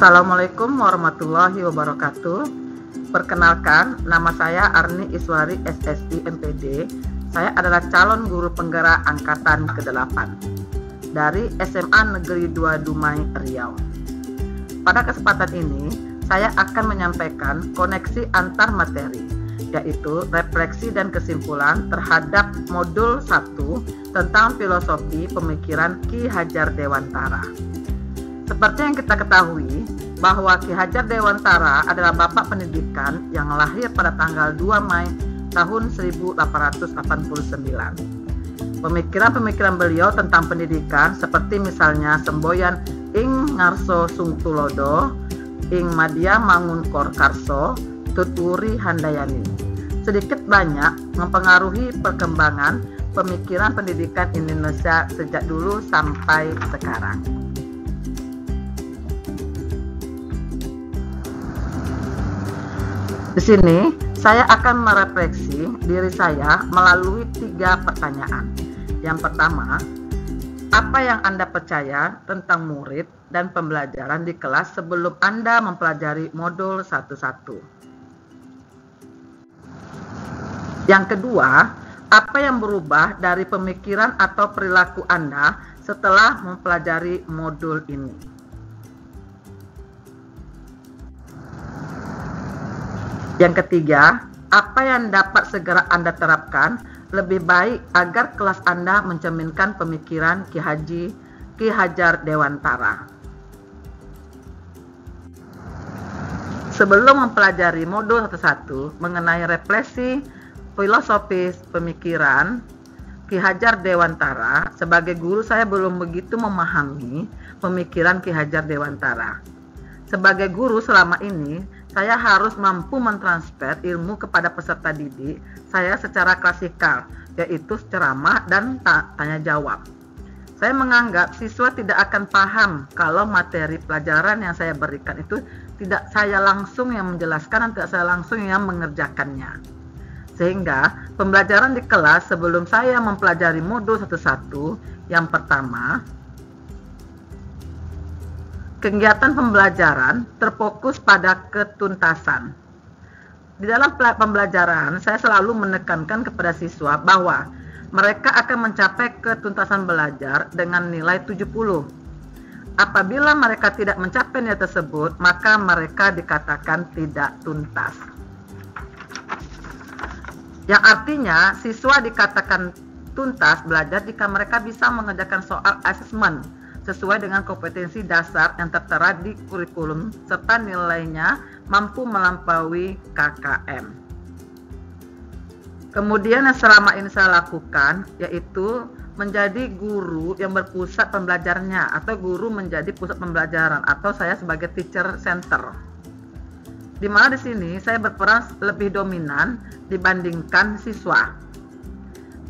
Assalamualaikum warahmatullahi wabarakatuh. Perkenalkan, nama saya Arni Iswari SSI MPD. Saya adalah calon guru penggerak angkatan ke-8 dari SMA Negeri 2 Dumai, Riau. Pada kesempatan ini, saya akan menyampaikan koneksi antar materi, yaitu refleksi dan kesimpulan terhadap modul 1 tentang filosofi pemikiran Ki Hajar Dewantara. Seperti yang kita ketahui bahwa Ki Hajar Dewantara adalah bapak pendidikan yang lahir pada tanggal 2 Mei tahun 1889. Pemikiran-pemikiran beliau tentang pendidikan seperti misalnya semboyan ing ngarso sung tulodo, ing madya mangun kor karso, tuturi handayani, sedikit banyak mempengaruhi perkembangan pemikiran pendidikan Indonesia sejak dulu sampai sekarang. Di sini saya akan merefleksi diri saya melalui 3 pertanyaan. Yang pertama, apa yang Anda percaya tentang murid dan pembelajaran di kelas sebelum Anda mempelajari modul 1-1? Yang kedua, apa yang berubah dari pemikiran atau perilaku Anda setelah mempelajari modul ini? Yang ketiga, apa yang dapat segera Anda terapkan lebih baik agar kelas Anda mencerminkan pemikiran Ki Hajar Dewantara? Sebelum mempelajari modul 1-1 mengenai refleksi filosofis pemikiran Ki Hajar Dewantara, sebagai guru saya belum begitu memahami pemikiran Ki Hajar Dewantara. Sebagai guru selama ini, saya harus mampu mentransfer ilmu kepada peserta didik saya secara klasikal, yaitu ceramah dan tanya jawab. Saya menganggap siswa tidak akan paham kalau materi pelajaran yang saya berikan itu tidak saya langsung yang menjelaskan dan tidak saya langsung yang mengerjakannya. Sehingga pembelajaran di kelas sebelum saya mempelajari modul 1-1, yang pertama, kegiatan pembelajaran terfokus pada ketuntasan. Di dalam pembelajaran, saya selalu menekankan kepada siswa bahwa mereka akan mencapai ketuntasan belajar dengan nilai 70. Apabila mereka tidak mencapai nilai tersebut, maka mereka dikatakan tidak tuntas. Yang artinya, siswa dikatakan tuntas belajar jika mereka bisa mengerjakan soal asesmen sesuai dengan kompetensi dasar yang tertera di kurikulum serta nilainya mampu melampaui KKM. Kemudian yang selama ini saya lakukan yaitu menjadi guru yang berpusat pembelajarannya, atau guru menjadi pusat pembelajaran, atau saya sebagai teacher center. Di mana di sini saya berperan lebih dominan dibandingkan siswa.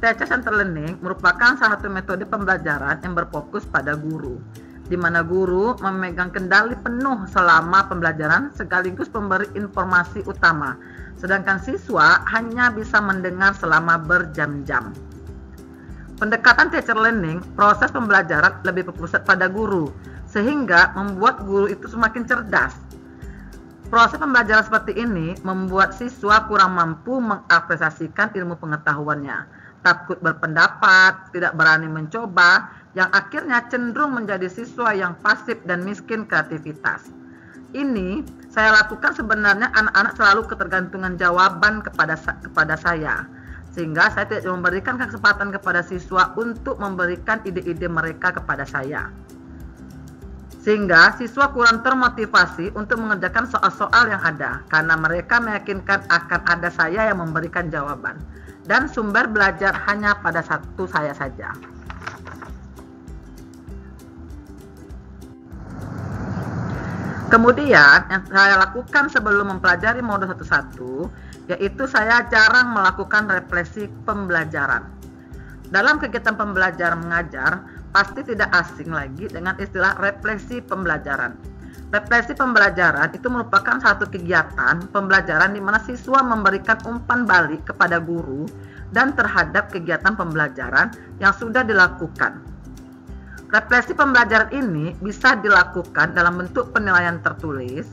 Teacher Center Learning merupakan salah satu metode pembelajaran yang berfokus pada guru, di mana guru memegang kendali penuh selama pembelajaran sekaligus memberi informasi utama, sedangkan siswa hanya bisa mendengar selama berjam-jam. Pendekatan Teacher Learning, proses pembelajaran lebih berpusat pada guru, sehingga membuat guru itu semakin cerdas. Proses pembelajaran seperti ini membuat siswa kurang mampu mengapresiasikan ilmu pengetahuannya, takut berpendapat, tidak berani mencoba, yang akhirnya cenderung menjadi siswa yang pasif dan miskin kreativitas. Ini saya lakukan sebenarnya anak-anak selalu ketergantungan jawaban kepada saya, sehingga saya tidak memberikan kesempatan kepada siswa untuk memberikan ide-ide mereka kepada saya. Sehingga siswa kurang termotivasi untuk mengerjakan soal-soal yang ada, karena mereka meyakinkan akan ada saya yang memberikan jawaban. Dan sumber belajar hanya pada satu saya saja. Kemudian yang saya lakukan sebelum mempelajari modul 1-1 yaitu saya jarang melakukan refleksi pembelajaran. Dalam kegiatan pembelajaran mengajar pasti tidak asing lagi dengan istilah refleksi pembelajaran. Refleksi pembelajaran itu merupakan satu kegiatan pembelajaran di mana siswa memberikan umpan balik kepada guru dan terhadap kegiatan pembelajaran yang sudah dilakukan. Refleksi pembelajaran ini bisa dilakukan dalam bentuk penilaian tertulis,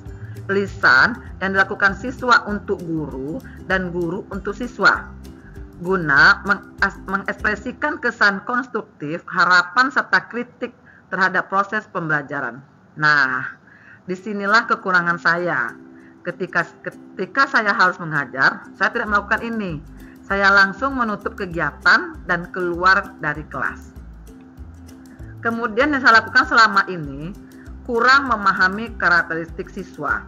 lisan yang dilakukan siswa untuk guru dan guru untuk siswa, guna mengekspresikan kesan konstruktif, harapan serta kritik terhadap proses pembelajaran. Nah, disinilah kekurangan saya. Ketika saya harus mengajar, saya tidak melakukan ini. Saya langsung menutup kegiatan dan keluar dari kelas. Kemudian yang saya lakukan selama ini, kurang memahami karakteristik siswa.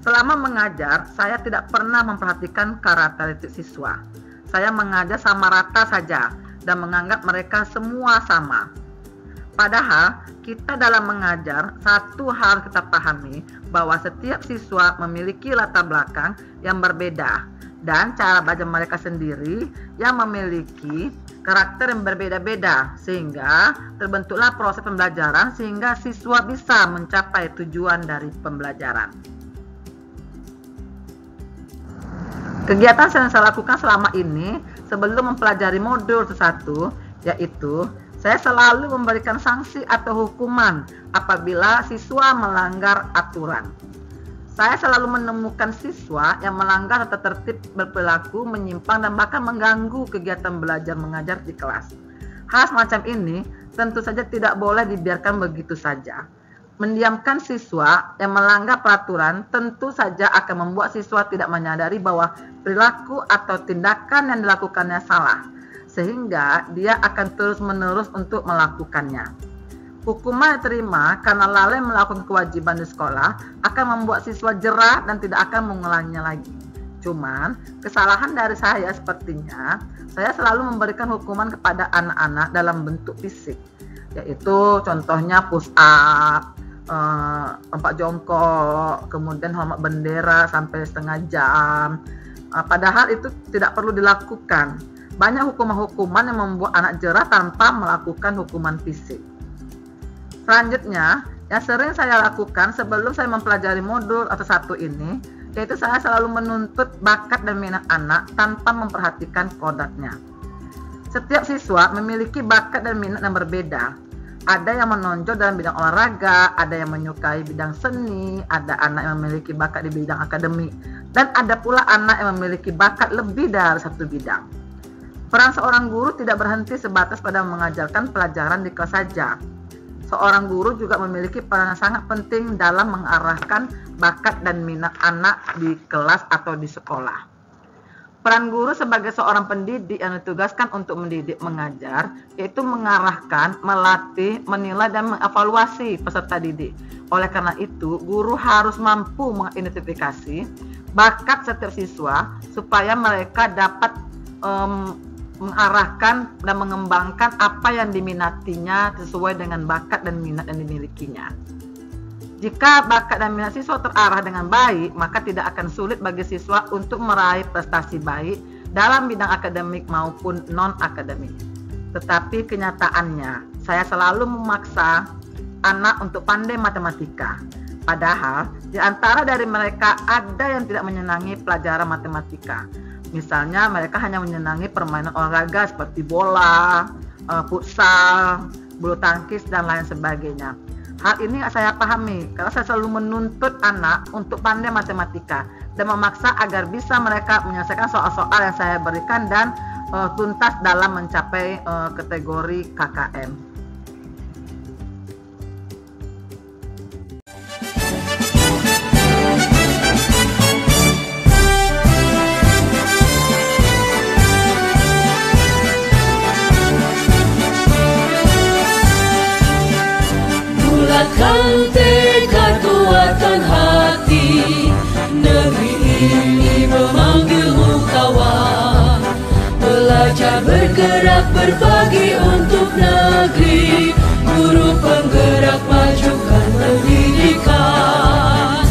Selama mengajar, saya tidak pernah memperhatikan karakteristik siswa. Saya mengajar sama rata saja dan menganggap mereka semua sama. Padahal, kita dalam mengajar, satu hal kita pahami bahwa setiap siswa memiliki latar belakang yang berbeda dan cara belajar mereka sendiri yang memiliki karakter yang berbeda-beda, sehingga terbentuklah proses pembelajaran sehingga siswa bisa mencapai tujuan dari pembelajaran. Kegiatan yang saya lakukan selama ini sebelum mempelajari modul sesuatu, yaitu saya selalu memberikan sanksi atau hukuman apabila siswa melanggar aturan. Saya selalu menemukan siswa yang melanggar tata tertib, berperilaku menyimpang dan bahkan mengganggu kegiatan belajar mengajar di kelas. Hal semacam ini tentu saja tidak boleh dibiarkan begitu saja. Mendiamkan siswa yang melanggar peraturan tentu saja akan membuat siswa tidak menyadari bahwa perilaku atau tindakan yang dilakukannya salah, sehingga dia akan terus-menerus untuk melakukannya. Hukuman yang diterima karena lalai melakukan kewajiban di sekolah akan membuat siswa jera dan tidak akan mengulanginya lagi. Cuman, kesalahan dari saya sepertinya, saya selalu memberikan hukuman kepada anak-anak dalam bentuk fisik, yaitu contohnya push up, lompat jongkok, kemudian hormat bendera sampai setengah jam. Padahal itu tidak perlu dilakukan. Banyak hukuman-hukuman yang membuat anak jera tanpa melakukan hukuman fisik. Selanjutnya, yang sering saya lakukan sebelum saya mempelajari modul atau satu ini, yaitu saya selalu menuntut bakat dan minat anak tanpa memperhatikan kodratnya. Setiap siswa memiliki bakat dan minat yang berbeda. Ada yang menonjol dalam bidang olahraga, ada yang menyukai bidang seni, ada anak yang memiliki bakat di bidang akademik, dan ada pula anak yang memiliki bakat lebih dari satu bidang. Peran seorang guru tidak berhenti sebatas pada mengajarkan pelajaran di kelas saja. Seorang guru juga memiliki peran yang sangat penting dalam mengarahkan bakat dan minat anak di kelas atau di sekolah. Peran guru sebagai seorang pendidik yang ditugaskan untuk mendidik mengajar, yaitu mengarahkan, melatih, menilai, dan mengevaluasi peserta didik. Oleh karena itu, guru harus mampu mengidentifikasi bakat setiap siswa supaya mereka dapat mengarahkan dan mengembangkan apa yang diminatinya sesuai dengan bakat dan minat yang dimilikinya. Jika bakat dan minat siswa terarah dengan baik, maka tidak akan sulit bagi siswa untuk meraih prestasi baik dalam bidang akademik maupun non-akademik. Tetapi kenyataannya, saya selalu memaksa anak untuk pandai matematika. Padahal, di antara dari mereka ada yang tidak menyenangi pelajaran matematika. Misalnya mereka hanya menyenangi permainan olahraga seperti bola, futsal, bulu tangkis, dan lain sebagainya. Hal ini saya pahami karena saya selalu menuntut anak untuk pandai matematika dan memaksa agar bisa mereka menyelesaikan soal-soal yang saya berikan dan tuntas dalam mencapai kategori KKM. Bulatkan tekad, kuatkan hati, negeri ini memanggilmu kawan. Belajar, bergerak, berbagi untuk negeri, guru penggerak majukan pendidikan.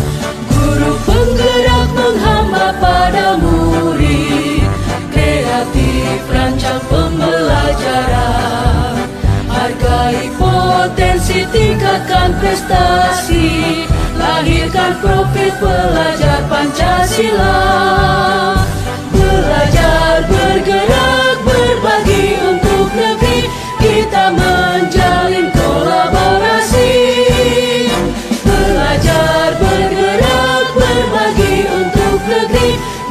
Guru penggerak menghamba pada murid, kreatif rancang pembelajaran. Hargai potensi, tingkatkan prestasi, lahirkan profil pelajar Pancasila. Belajar, bergerak, berbagi untuk negeri, kita menjalin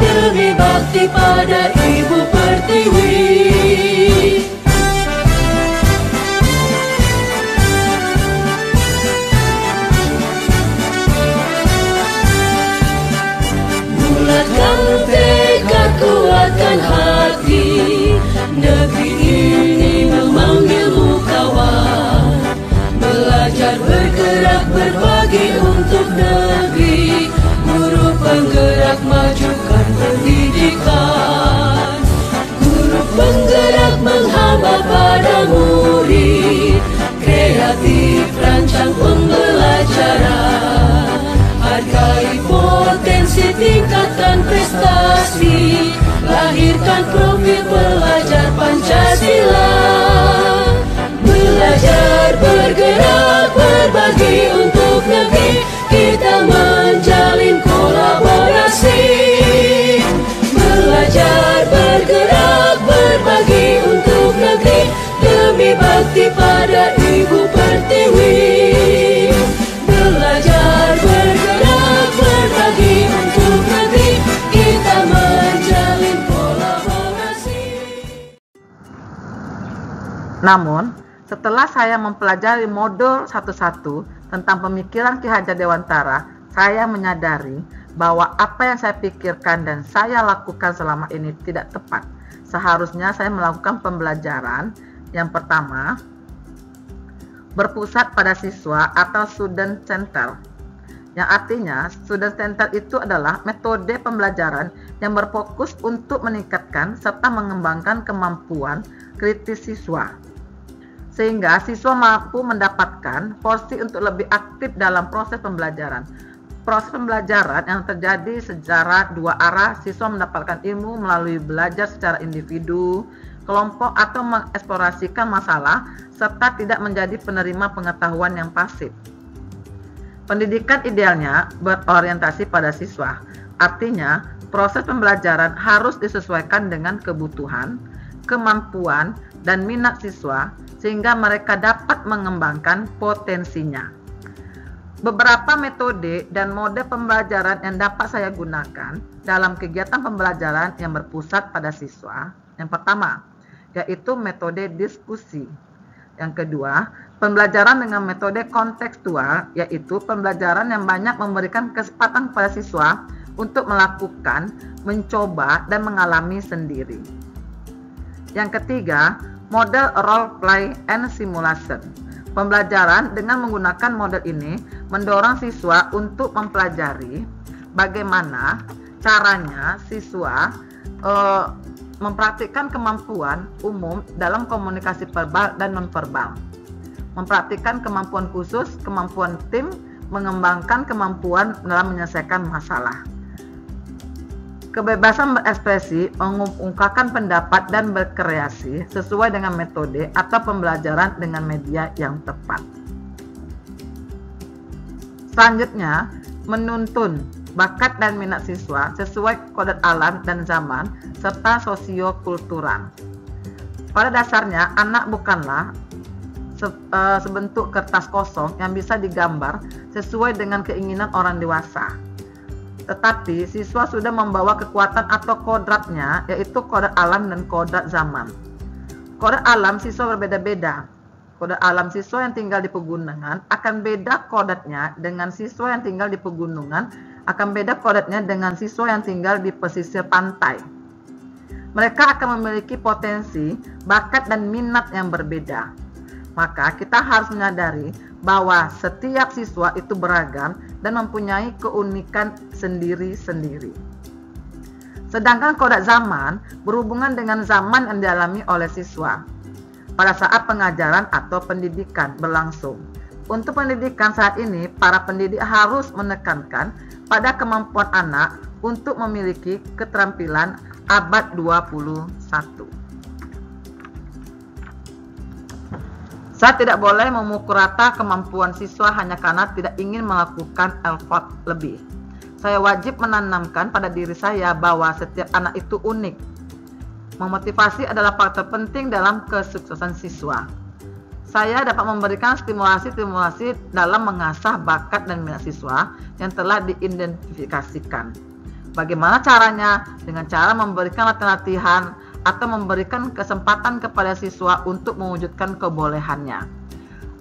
demi bakti pada Ibu Pertiwi. Bulatkan tekad, kuatkan hati, negeri ini memanggilmu kawan. Belajar, bergerak, berbagi untuk negeri, guru penggerak majukan pendidikan. Guru penggerak menghamba pada murid, kreatif rancang pembelajaran. Hargai potensi, tingkatkan prestasi, lahirkan profil pelajar Pancasila. Belajar, bergerak, berbagi untuk negeri, kita menjalin kolaborasi. Belajar, bergerak, berbagi untuk negeri, demi bakti pada Ibu Pertiwi. Belajar, bergerak, berbagi untuk negeri, kita menjalin kolaborasi. Namun, setelah saya mempelajari modul satu-satu tentang pemikiran Ki Hajar Dewantara, saya menyadari bahwa apa yang saya pikirkan dan saya lakukan selama ini tidak tepat. Seharusnya saya melakukan pembelajaran yang pertama, berpusat pada siswa atau student center. Yang artinya, student center itu adalah metode pembelajaran yang berfokus untuk meningkatkan serta mengembangkan kemampuan kritis siswa, sehingga siswa mampu mendapatkan porsi untuk lebih aktif dalam proses pembelajaran. Proses pembelajaran yang terjadi secara dua arah, siswa mendapatkan ilmu melalui belajar secara individu, kelompok atau mengeksplorasikan masalah, serta tidak menjadi penerima pengetahuan yang pasif. Pendidikan idealnya berorientasi pada siswa, artinya proses pembelajaran harus disesuaikan dengan kebutuhan, kemampuan, dan minat siswa, sehingga mereka dapat mengembangkan potensinya. Beberapa metode dan mode pembelajaran yang dapat saya gunakan dalam kegiatan pembelajaran yang berpusat pada siswa. Yang pertama, yaitu metode diskusi. Yang kedua, pembelajaran dengan metode kontekstual, yaitu pembelajaran yang banyak memberikan kesempatan kepada siswa untuk melakukan, mencoba, dan mengalami sendiri. Yang ketiga, model role play and simulation. Pembelajaran dengan menggunakan model ini mendorong siswa untuk mempelajari bagaimana caranya siswa mempraktikkan kemampuan umum dalam komunikasi verbal dan nonverbal, mempraktikkan kemampuan khusus, kemampuan tim, mengembangkan kemampuan dalam menyelesaikan masalah. Kebebasan berekspresi, mengungkapkan pendapat dan berkreasi sesuai dengan metode atau pembelajaran dengan media yang tepat. Selanjutnya, menuntun bakat dan minat siswa sesuai kodrat alam dan zaman serta sosiokultural. Pada dasarnya, anak bukanlah sebentuk kertas kosong yang bisa digambar sesuai dengan keinginan orang dewasa. Tetapi siswa sudah membawa kekuatan atau kodratnya, yaitu kodrat alam dan kodrat zaman. Kodrat alam siswa berbeda-beda. Kodrat alam siswa yang tinggal di pegunungan akan beda kodratnya dengan siswa yang tinggal di pegunungan, akan beda kodratnya dengan siswa yang tinggal di pesisir pantai. Mereka akan memiliki potensi, bakat, dan minat yang berbeda. Maka kita harus menyadari bahwa setiap siswa itu beragam dan mempunyai keunikan sendiri-sendiri. Sedangkan kodrat zaman berhubungan dengan zaman yang dialami oleh siswa pada saat pengajaran atau pendidikan berlangsung. Untuk pendidikan saat ini, para pendidik harus menekankan pada kemampuan anak untuk memiliki keterampilan abad 21. Saya tidak boleh memukul rata kemampuan siswa hanya karena tidak ingin melakukan effort lebih. Saya wajib menanamkan pada diri saya bahwa setiap anak itu unik. Memotivasi adalah faktor penting dalam kesuksesan siswa. Saya dapat memberikan stimulasi dalam mengasah bakat dan minat siswa yang telah diidentifikasikan. Bagaimana caranya? Dengan cara memberikan latihan atau memberikan kesempatan kepada siswa untuk mewujudkan kebolehannya.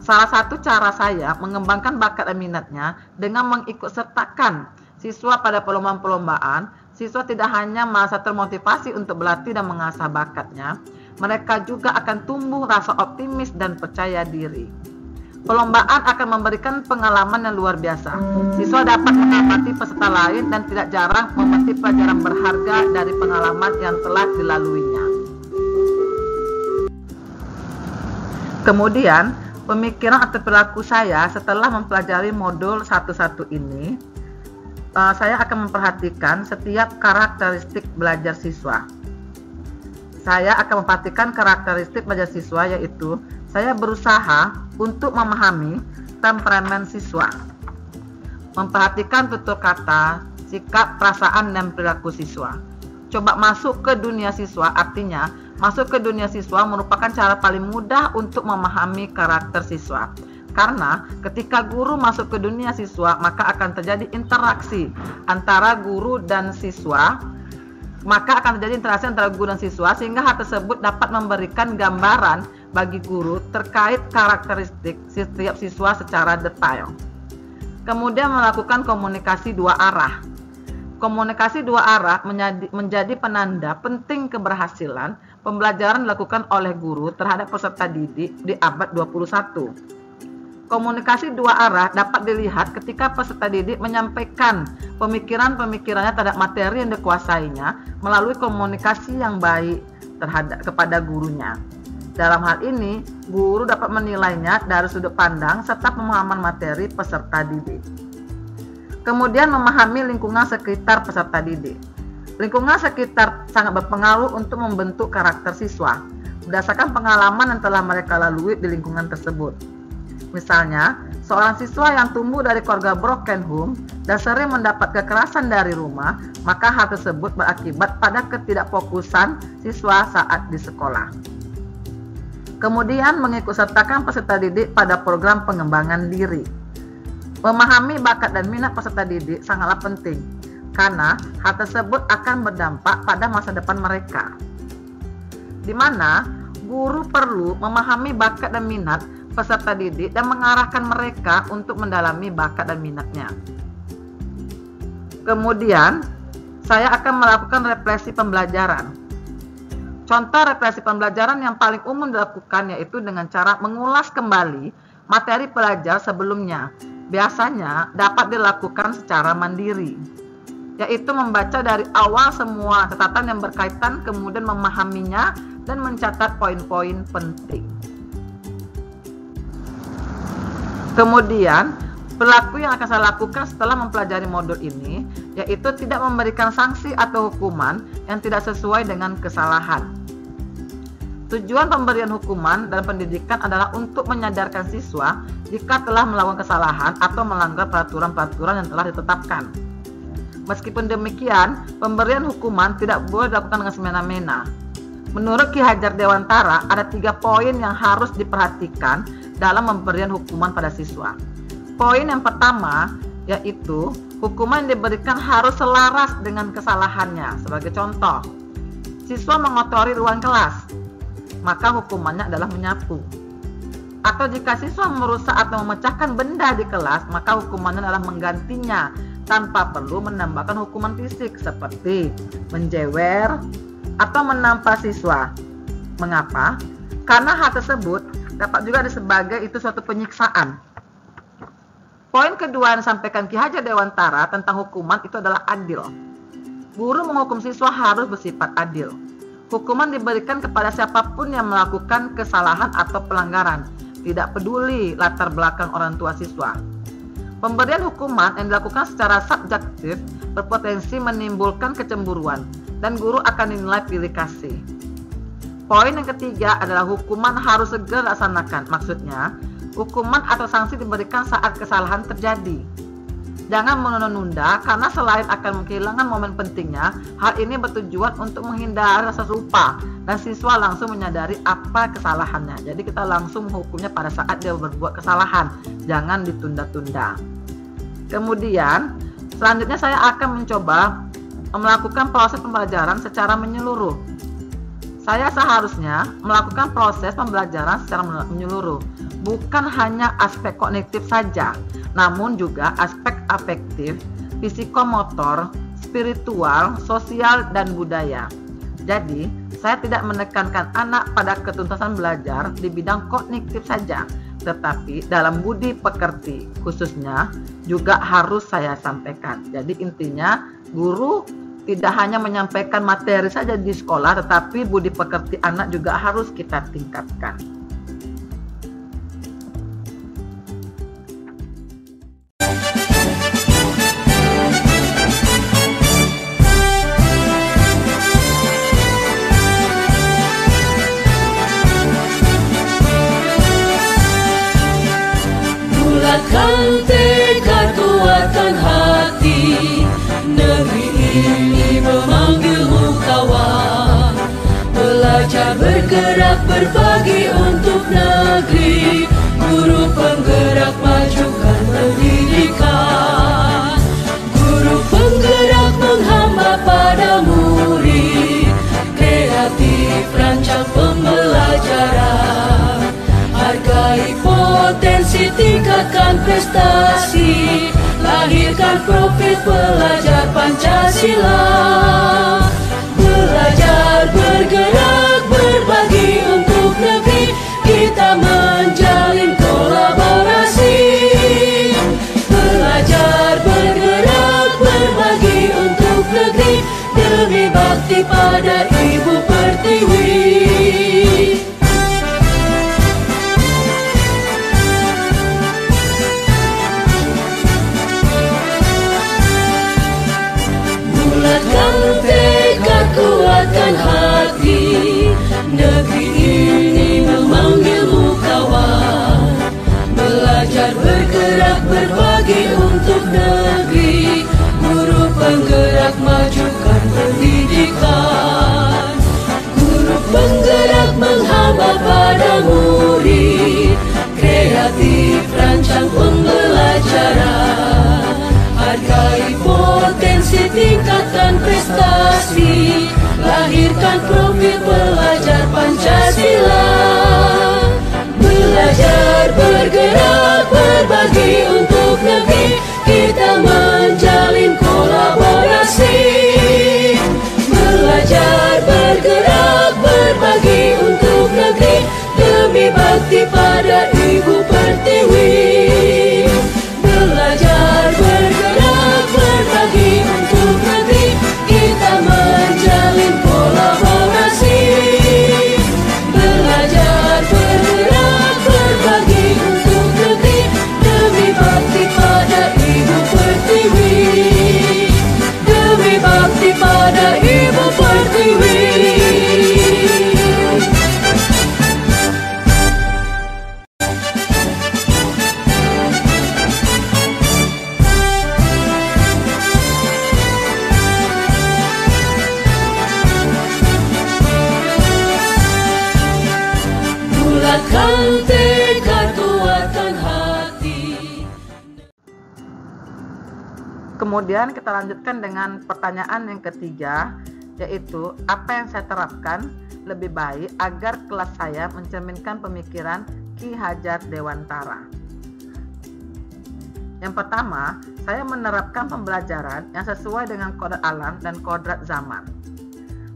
Salah satu cara saya mengembangkan bakat dan minatnya dengan mengikutsertakan siswa pada perlombaan-perlombaan. Siswa tidak hanya merasa termotivasi untuk berlatih dan mengasah bakatnya, mereka juga akan tumbuh rasa optimis dan percaya diri. Perlombaan akan memberikan pengalaman yang luar biasa. Siswa dapat mengamati peserta lain dan tidak jarang memetik pelajaran berharga dari pengalaman yang telah dilaluinya. Kemudian, pemikiran atau perilaku saya setelah mempelajari modul 1.1 ini, saya akan memperhatikan setiap karakteristik belajar siswa. Saya akan memperhatikan karakteristik belajar siswa, yaitu saya berusaha untuk memahami temperamen siswa, memperhatikan tutur kata, sikap, perasaan, dan perilaku siswa. Coba masuk ke dunia siswa, artinya masuk ke dunia siswa merupakan cara paling mudah untuk memahami karakter siswa. Karena ketika guru masuk ke dunia siswa, maka akan terjadi interaksi antara guru dan siswa. Sehingga hal tersebut dapat memberikan gambaran bagi guru terkait karakteristik setiap siswa secara detail. Kemudian melakukan komunikasi dua arah. Komunikasi dua arah menjadi penanda penting keberhasilan pembelajaran dilakukan oleh guru terhadap peserta didik di abad 21. Komunikasi dua arah dapat dilihat ketika peserta didik menyampaikan pemikiran-pemikirannya terhadap materi yang dikuasainya melalui komunikasi yang baik kepada gurunya. Dalam hal ini, guru dapat menilainya dari sudut pandang serta pemahaman materi peserta didik. Kemudian memahami lingkungan sekitar peserta didik. Lingkungan sekitar sangat berpengaruh untuk membentuk karakter siswa berdasarkan pengalaman yang telah mereka lalui di lingkungan tersebut. Misalnya, seorang siswa yang tumbuh dari keluarga broken home dan sering mendapat kekerasan dari rumah, maka hal tersebut berakibat pada ketidakfokusan siswa saat di sekolah. Kemudian mengikutsertakan peserta didik pada program pengembangan diri. Memahami bakat dan minat peserta didik sangatlah penting, karena hal tersebut akan berdampak pada masa depan mereka. Di mana guru perlu memahami bakat dan minat peserta didik dan mengarahkan mereka untuk mendalami bakat dan minatnya. Kemudian, saya akan melakukan refleksi pembelajaran. Contoh refleksi pembelajaran yang paling umum dilakukan yaitu dengan cara mengulas kembali materi pelajar sebelumnya. Biasanya dapat dilakukan secara mandiri, yaitu membaca dari awal semua catatan yang berkaitan, kemudian memahaminya dan mencatat poin-poin penting. Kemudian, perilaku yang akan saya lakukan setelah mempelajari modul ini, yaitu tidak memberikan sanksi atau hukuman yang tidak sesuai dengan kesalahan. Tujuan pemberian hukuman dalam pendidikan adalah untuk menyadarkan siswa jika telah melakukan kesalahan atau melanggar peraturan-peraturan yang telah ditetapkan. Meskipun demikian, pemberian hukuman tidak boleh dilakukan dengan semena-mena. Menurut Ki Hajar Dewantara, ada 3 poin yang harus diperhatikan dalam pemberian hukuman pada siswa. Poin yang pertama yaitu hukuman yang diberikan harus selaras dengan kesalahannya. Sebagai contoh, siswa mengotori ruang kelas, maka hukumannya adalah menyapu. Atau jika siswa merusak atau memecahkan benda di kelas, maka hukumannya adalah menggantinya tanpa perlu menambahkan hukuman fisik seperti menjewer atau menampar siswa. Mengapa? Karena hal tersebut dapat juga sebagai itu suatu penyiksaan. Poin kedua yang disampaikan Ki Hajar Dewantara tentang hukuman itu adalah adil. Guru menghukum siswa harus bersifat adil. Hukuman diberikan kepada siapapun yang melakukan kesalahan atau pelanggaran, tidak peduli latar belakang orang tua siswa. Pemberian hukuman yang dilakukan secara subjektif berpotensi menimbulkan kecemburuan dan guru akan dinilai pilih kasih. Poin yang ketiga adalah hukuman harus segera dilaksanakan. Maksudnya, hukuman atau sanksi diberikan saat kesalahan terjadi. Jangan menunda-nunda karena selain akan kehilangan momen pentingnya, hal ini bertujuan untuk menghindari rasa lupa dan siswa langsung menyadari apa kesalahannya. Jadi kita langsung menghukumnya pada saat dia berbuat kesalahan, jangan ditunda-tunda. Kemudian, selanjutnya saya akan mencoba melakukan proses pembelajaran secara menyeluruh. Saya seharusnya melakukan proses pembelajaran secara menyeluruh, bukan hanya aspek kognitif saja, namun juga aspek afektif, psikomotor, spiritual, sosial, dan budaya. Jadi, saya tidak menekankan anak pada ketuntasan belajar di bidang kognitif saja, tetapi dalam budi pekerti khususnya juga harus saya sampaikan. Jadi intinya, guru tidak hanya menyampaikan materi saja di sekolah, tetapi budi pekerti anak juga harus kita tingkatkan. Bulatkan tekad, kuatkan hati, negeri ini memanggilmu kawan. Belajar, bergerak, berbagi untuk negeri, guru penggerak majukan pendidikan. Guru penggerak menghamba pada murid, kreatif rancang pembelajaran. Hargai potensi, tingkatkan prestasi, lahirkan profil pelajar Pancasila. Belajar, bergerak, berbagi untuk negeri, kita menjalin kolaborasi. Belajar, bergerak, berbagi untuk negeri, demi bakti pada Ibu Pertiwi. Bulatkan tekad, kuatkan hati, negeri ini memanggilmu kawan. Belajar, bergerak, berbagi untuk negeri, guru penggerak majukan pendidikan. Guru penggerak menghamba pada murid, kreatif rancang pembelajaran. Hargai potensi, tingkatkan prestasi, lahirkan profil pelajar Pancasila. Belajar, bergerak, berbagi untuk negeri, kita menjalin kolaborasi. Belajar, bergerak, berbagi untuk negeri, demi bakti pada Ibu Pertiwi. Belajar, bergerak, berbagi untuk negeri, kita menjalin kolaborasi. Belajar, bergerak, berbagi untuk negeri, demi bakti pada Ibu Pertiwi. Demi bakti pada Ibu Pertiwi. Bulatkan tekad, kuatkan hati. Kemudian kita lanjutkan dengan pertanyaan yang ketiga, yaitu apa yang saya terapkan lebih baik agar kelas saya mencerminkan pemikiran Ki Hajar Dewantara. Yang pertama, saya menerapkan pembelajaran yang sesuai dengan kodrat alam dan kodrat zaman.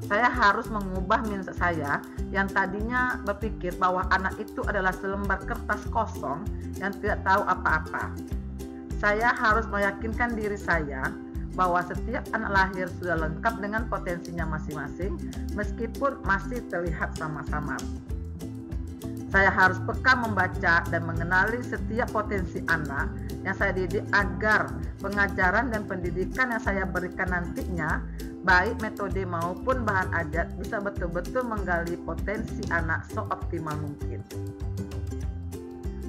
Saya harus mengubah mindset saya yang tadinya berpikir bahwa anak itu adalah selembar kertas kosong yang tidak tahu apa-apa. Saya harus meyakinkan diri saya bahwa setiap anak lahir sudah lengkap dengan potensinya masing-masing, meskipun masih terlihat samar-samar. Saya harus peka membaca dan mengenali setiap potensi anak yang saya didik agar pengajaran dan pendidikan yang saya berikan nantinya, baik metode maupun bahan ajar, bisa betul-betul menggali potensi anak seoptimal mungkin.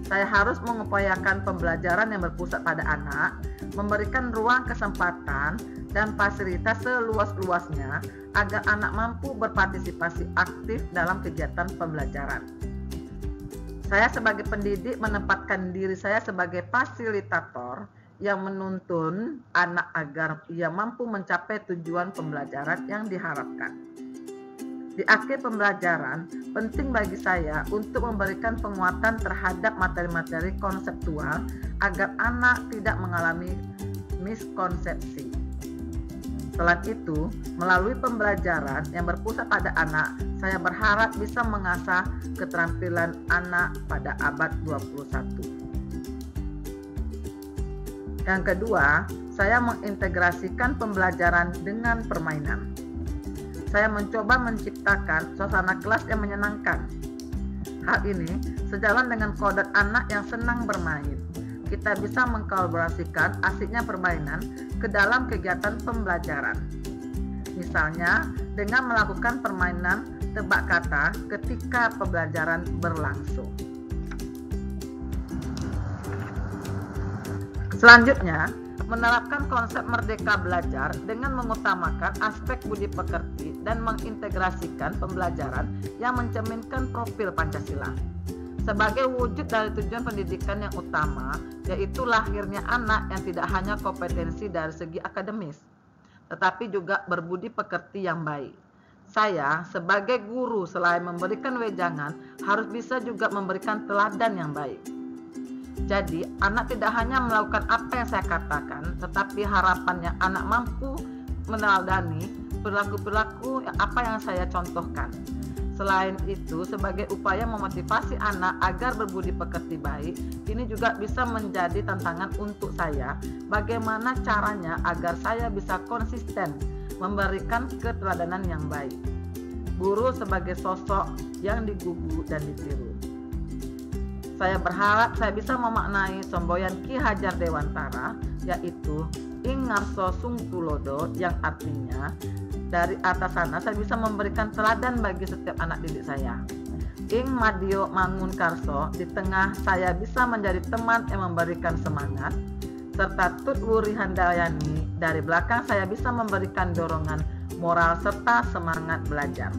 Saya harus mengupayakan pembelajaran yang berpusat pada anak, memberikan ruang kesempatan dan fasilitas seluas-luasnya agar anak mampu berpartisipasi aktif dalam kegiatan pembelajaran. Saya sebagai pendidik menempatkan diri saya sebagai fasilitator yang menuntun anak agar ia mampu mencapai tujuan pembelajaran yang diharapkan. Di akhir pembelajaran, penting bagi saya untuk memberikan penguatan terhadap materi-materi konseptual agar anak tidak mengalami miskonsepsi. Selain itu, melalui pembelajaran yang berpusat pada anak, saya berharap bisa mengasah keterampilan anak pada abad 21. Yang kedua, saya mengintegrasikan pembelajaran dengan permainan. Saya mencoba menciptakan suasana kelas yang menyenangkan. Hal ini sejalan dengan kodrat anak yang senang bermain. Kita bisa mengkolaborasikan asiknya permainan ke dalam kegiatan pembelajaran. Misalnya, dengan melakukan permainan tebak kata ketika pembelajaran berlangsung. Selanjutnya, menerapkan konsep merdeka belajar dengan mengutamakan aspek budi pekerti dan mengintegrasikan pembelajaran yang mencerminkan profil Pancasila. Sebagai wujud dari tujuan pendidikan yang utama, yaitu lahirnya anak yang tidak hanya kompetensi dari segi akademis, tetapi juga berbudi pekerti yang baik. Saya, sebagai guru, selain memberikan wejangan, harus bisa juga memberikan teladan yang baik. Jadi, anak tidak hanya melakukan apa yang saya katakan, tetapi harapannya anak mampu meneladani perilaku-perilaku apa yang saya contohkan. Selain itu, sebagai upaya memotivasi anak agar berbudi pekerti baik, ini juga bisa menjadi tantangan untuk saya. Bagaimana caranya agar saya bisa konsisten memberikan keteladanan yang baik. Guru sebagai sosok yang digugu dan ditiru. Saya berharap saya bisa memaknai semboyan Ki Hajar Dewantara, yaitu Ing Ngarso Sung Tulodo, yang artinya dari atas sana saya bisa memberikan teladan bagi setiap anak didik saya. Ing Madio Mangun Karso, di tengah saya bisa menjadi teman yang memberikan semangat, serta Tut Wuri Handayani, dari belakang saya bisa memberikan dorongan moral serta semangat belajar.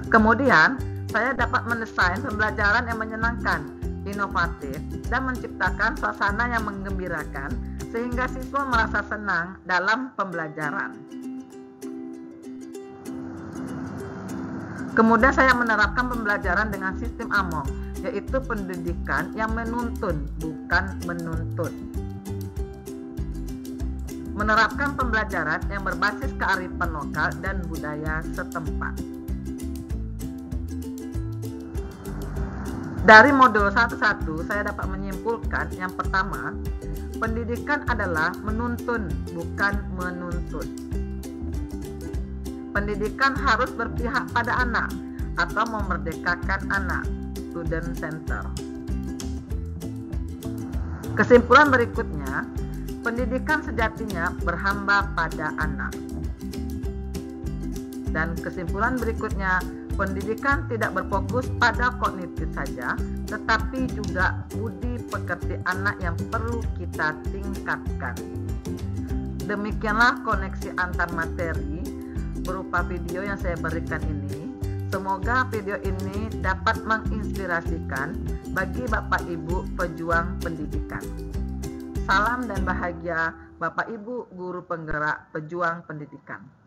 Kemudian, saya dapat mendesain pembelajaran yang menyenangkan, inovatif, dan menciptakan suasana yang menggembirakan sehingga siswa merasa senang dalam pembelajaran. Kemudian saya menerapkan pembelajaran dengan sistem AMONG, yaitu pendidikan yang menuntun, bukan menuntut. Menerapkan pembelajaran yang berbasis kearifan lokal dan budaya setempat. Dari modul 1.1 saya dapat menyimpulkan yang pertama, pendidikan adalah menuntun, bukan menuntut. Pendidikan harus berpihak pada anak atau memerdekakan anak, student center. Kesimpulan berikutnya, pendidikan sejatinya berhamba pada anak. Dan kesimpulan berikutnya, pendidikan tidak berfokus pada kognitif saja, tetapi juga budi pekerti anak yang perlu kita tingkatkan. Demikianlah koneksi antar materi berupa video yang saya berikan ini. Semoga video ini dapat menginspirasikan bagi Bapak Ibu pejuang pendidikan. Salam dan bahagia Bapak Ibu guru penggerak pejuang pendidikan.